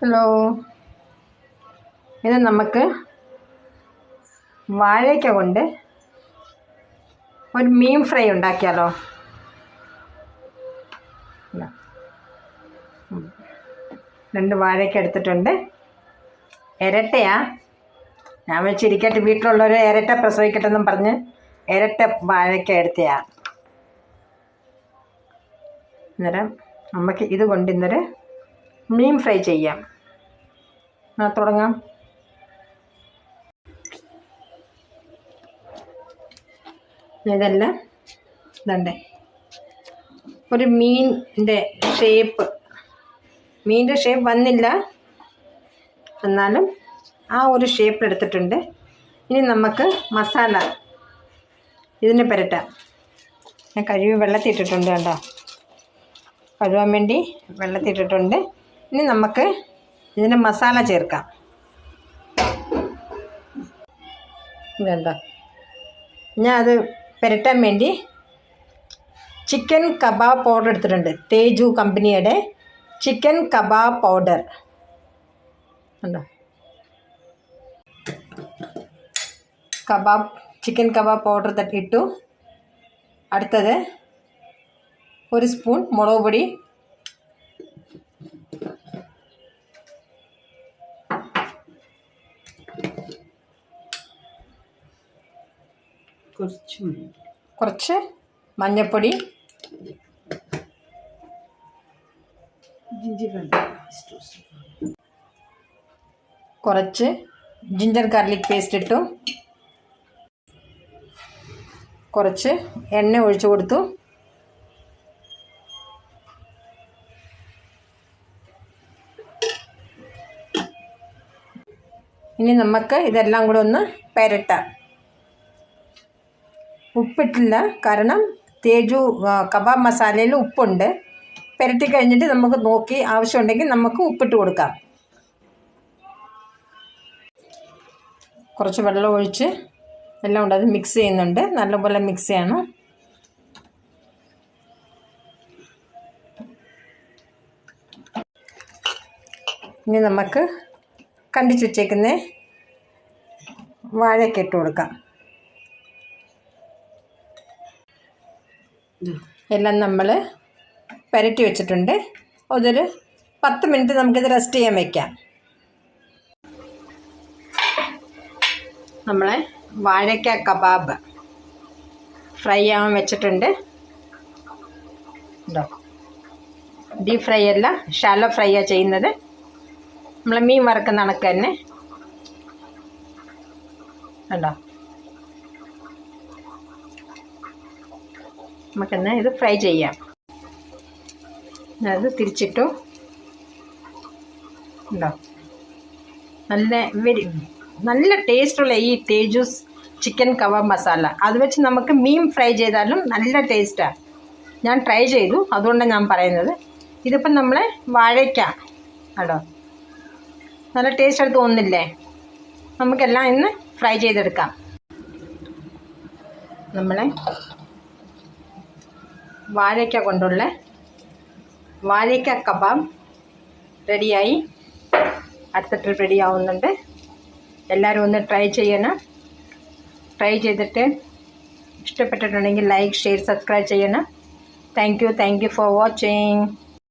Hello, ഇത് നമുക്ക് വാഴയ്ക്ക കൊണ്ട് ഒരു മീൻ ഫ്രൈ ഉണ്ടാക്കിയാലോ? രണ്ട് വാഴയ്ക്ക എടുത്തിട്ടുണ്ട്. ഇരട്ടയാ. ഞാൻ വെച്ചിരിക്കട്ടെ, വീട്ടിലുള്ളവർ ഇരട്ട പ്രസവിക്കട്ടെ എന്നും പറഞ്ഞ് ഇരട്ട വാഴയ്ക്ക എടുത്തയാ. അന്നേരം നമുക്ക് ഇത് കൊണ്ട് ഇന്നൊരു മീൻ ഫ്രൈ ചെയ്യാം. തുടങ്ങാം. ഇതെല്ലാം ഇതണ്ടേ, ഒരു മീനിൻ്റെ ഷേപ്പ് വന്നില്ല, എന്നാലും ആ ഒരു ഷേപ്പ് എടുത്തിട്ടുണ്ട്. ഇനി നമുക്ക് മസാല ഇതിന് പുരട്ടാം. ഞാൻ കഴുകി വെള്ളത്തിട്ടിട്ടുണ്ട്, കണ്ടോ, കഴുകാൻ വേണ്ടി വെള്ളത്തിട്ടിട്ടുണ്ട്. ഇനി നമുക്ക് ഇതിന് മസാല ചേർക്കാം. ഇതുണ്ടോ, ഞാൻ അത് പുരട്ടാൻ വേണ്ടി ചിക്കൻ കബാബ് പൗഡർ എടുത്തിട്ടുണ്ട്. തേജു കമ്പനിയുടെ ചിക്കൻ കബാബ് പൗഡർ ഉണ്ടോ, ചിക്കൻ കബാബ് പൗഡർ ഇട്ടു. അടുത്തത് ഒരു സ്പൂൺ മുളക് പൊടി, കുറച്ച് മഞ്ഞൾപ്പൊടി, കുറച്ച് ജിഞ്ചർ ഗാർലിക് പേസ്റ്റ് ഇട്ടു. കുറച്ച് എണ്ണ ഒഴിച്ചു കൊടുത്തു. ഇനി നമുക്ക് ഇതെല്ലാം കൂടെ ഒന്ന് പുരട്ടാം. ഉപ്പിട്ടില്ല, കാരണം തേജു കബാബ് മസാലയിൽ ഉപ്പുണ്ട്. പുരട്ടി കഴിഞ്ഞിട്ട് നമുക്ക് നോക്കി ആവശ്യമുണ്ടെങ്കിൽ നമുക്ക് ഉപ്പിട്ട് കൊടുക്കാം. കുറച്ച് വെള്ളം ഒഴിച്ച് എല്ലാം ഉണ്ട് അത് മിക്സ് ചെയ്യുന്നുണ്ട്. നല്ലപോലെ മിക്സ് ചെയ്യണം. ഇനി നമുക്ക് കണ്ടിച്ച് വെച്ചേക്കുന്ന വാഴയ്ക്ക ഇട്ട് കൊടുക്കാം. എല്ലാം നമ്മൾ പുരട്ടി വെച്ചിട്ടുണ്ട്. അതൊരു 10 മിനിറ്റ് നമുക്കിത് റെസ്റ്റ് ചെയ്യാൻ വയ്ക്കാം. നമ്മളെ വാഴയ്ക്ക കബാബ് ഫ്രൈ ആവാൻ വെച്ചിട്ടുണ്ട്. ഉണ്ടോ, ഡീപ് ഫ്രൈ അല്ല, ഷാലോ ഫ്രൈയാണ് ചെയ്യുന്നത്. നമ്മൾ മീൻ വറുക്കുന്ന കണക്ക് തന്നെ. ഉണ്ടോ, നമുക്കെന്നാൽ ഇത് ഫ്രൈ ചെയ്യാം. അത് തിരിച്ചിട്ടു. ഉണ്ടോ, നല്ല ടേസ്റ്റുള്ള ഈ തേജൂസ് ചിക്കൻ കബാബ് മസാല അത് വെച്ച് നമുക്ക് മീൻ ഫ്രൈ ചെയ്താലും നല്ല ടേസ്റ്റാണ്. ഞാൻ ട്രൈ ചെയ്തു, അതുകൊണ്ടാണ് ഞാൻ പറയുന്നത്. ഇതിപ്പം നമ്മളെ വാഴയ്ക്ക കേട്ടോ, നല്ല ടേസ്റ്റ് ആയിട്ട് തോന്നുന്നില്ലേ? നമുക്കെല്ലാം ഇന്ന് ഫ്രൈ ചെയ്തെടുക്കാം. നമ്മളെ വാഴയ്ക്ക കൊണ്ടുള്ള വാഴയ്ക്ക കബാബ് റെഡിയായി. അടുത്ത ട്രിപ്പ് റെഡി ആവുന്നുണ്ട്. എല്ലാവരും ഒന്ന് ട്രൈ ചെയ്യണം. ട്രൈ ചെയ്തിട്ട് ഇഷ്ടപ്പെട്ടിട്ടുണ്ടെങ്കിൽ ലൈക്ക്, ഷെയർ, സബ്സ്ക്രൈബ് ചെയ്യണം. Thank you for watching.